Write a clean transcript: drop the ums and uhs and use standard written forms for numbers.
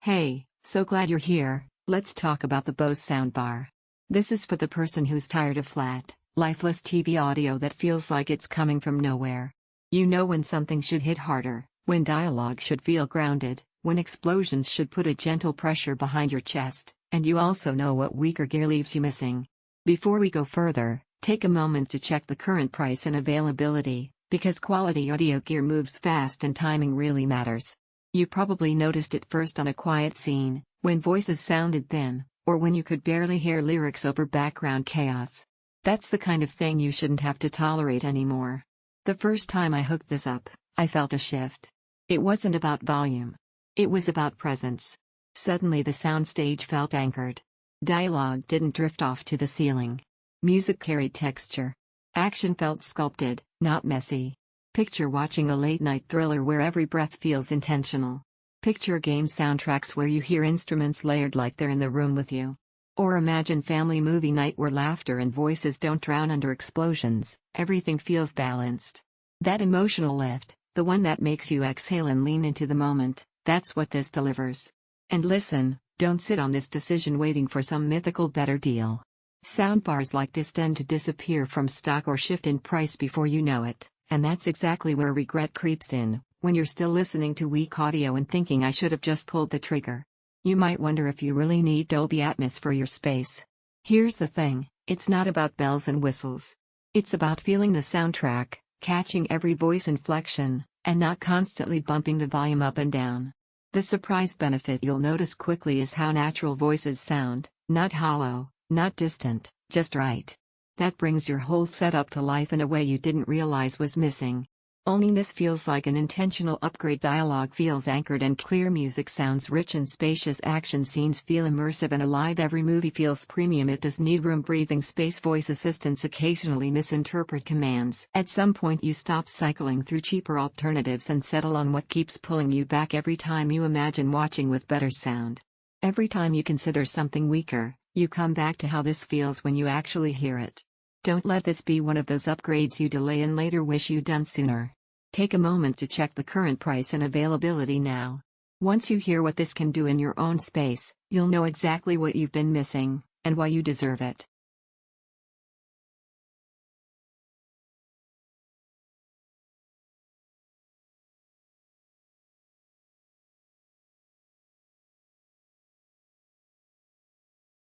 Hey, so glad you're here. Let's talk about the Bose soundbar. This is for the person who's tired of flat, lifeless TV audio that feels like it's coming from nowhere. You know when something should hit harder, when dialogue should feel grounded, when explosions should put a gentle pressure behind your chest, and you also know what weaker gear leaves you missing. Before we go further, take a moment to check the current price and availability, because quality audio gear moves fast and timing really matters. You probably noticed it first on a quiet scene, when voices sounded thin, or when you could barely hear lyrics over background chaos. That's the kind of thing you shouldn't have to tolerate anymore. The first time I hooked this up, I felt a shift. It wasn't about volume. It was about presence. Suddenly the soundstage felt anchored. Dialogue didn't drift off to the ceiling. Music carried texture. Action felt sculpted, not messy. Picture watching a late-night thriller where every breath feels intentional. Picture game soundtracks where you hear instruments layered like they're in the room with you. Or imagine family movie night where laughter and voices don't drown under explosions, everything feels balanced. That emotional lift, the one that makes you exhale and lean into the moment, that's what this delivers. And listen, don't sit on this decision waiting for some mythical better deal. Soundbars like this tend to disappear from stock or shift in price before you know it. And that's exactly where regret creeps in, when you're still listening to weak audio and thinking I should have just pulled the trigger. You might wonder if you really need Dolby Atmos for your space. Here's the thing, it's not about bells and whistles. It's about feeling the soundtrack, catching every voice inflection, and not constantly bumping the volume up and down. The surprise benefit you'll notice quickly is how natural voices sound, not hollow, not distant, just right. That brings your whole setup to life in a way you didn't realize was missing. Owning this feels like an intentional upgrade. Dialogue feels anchored and clear. Music sounds rich and spacious. Action scenes feel immersive and alive. Every movie feels premium. It does need room breathing space. Voice assistants occasionally misinterpret commands. At some point you stop cycling through cheaper alternatives and settle on what keeps pulling you back every time you imagine watching with better sound. Every time you consider something weaker, you come back to how this feels when you actually hear it. Don't let this be one of those upgrades you delay and later wish you'd done sooner. Take a moment to check the current price and availability now. Once you hear what this can do in your own space, you'll know exactly what you've been missing, and why you deserve it.